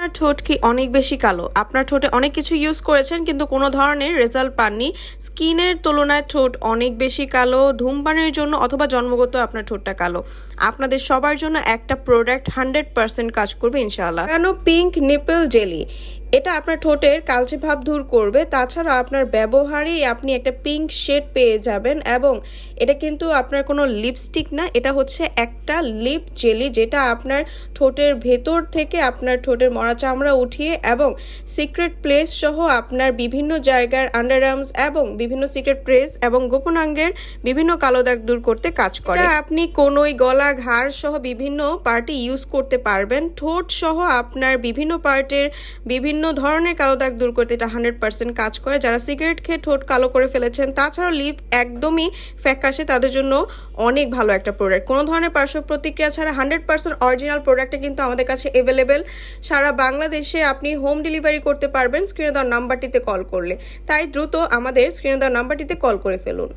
আপনার ঠোঁট কি অনেক বেশি কালো? আপনার ঠোঁটে অনেক কিছু ইউজ করেছেন কিন্তু কোনো ধরনের রেজাল্ট পাননি। স্কিনের তুলনায় ঠোঁট অনেক বেশি কালো, ধূমপানের জন্য অথবা জন্মগত আপনার ঠোঁটটা কালো। আপনাদের সবার জন্য একটা প্রোডাক্ট 100% কাজ করবে ইনশাআল্লাহ। কেন পিঙ্ক নিপল জেলি? এটা আপনার ঠোঁটের কালচে ভাব দূর করবে। তাছাড়া আপনার ব্যবহারেই আপনি একটা পিঙ্ক শেড পেয়ে যাবেন এবং এটা কিন্তু আপনার কোনো লিপস্টিক না, এটা হচ্ছে একটা লিপ জেলি যেটা আপনার ঠোঁটের ভেতর থেকে আপনার ঠোঁটের মরা চামড়া উঠিয়ে এবং সিক্রেট প্লেস সহ আপনার বিভিন্ন জায়গার আন্ডারআর্মস এবং বিভিন্ন সিক্রেট প্লেস এবং গোপনাঙ্গের বিভিন্ন কালো দাগ দূর করতে কাজ করে। আপনি কোনোই গলা ঘাড় সহ বিভিন্ন পার্টে ইউজ করতে পারবেন। ঠোঁট সহ আপনার বিভিন্ন পার্টের বিভিন্ন ধরনের কালো দাগ দূর করতে এটা 100% কাজ করে। যারা সিগারেট খেয়ে ঠোঁট কালো করে ফেলেছেন, তাছাড়াও লিপ একদমই ফ্যাকাশে, তাদের জন্য অনেক ভালো একটা প্রোডাক্ট। কোনো ধরনের পার্শ্ব প্রতিক্রিয়া ছাড়া 100% অরিজিনাল প্রোডাক্টটা কিন্তু আমাদের কাছে অ্যাভেলেবেল। সারা বাংলাদেশে আপনি হোম ডেলিভারি করতে পারবেন স্ক্রিনে দেওয়া নাম্বারটিতে কল করলে। তাই দ্রুত আমাদের স্ক্রিনে দেওয়া নাম্বারটিতে কল করে ফেলুন।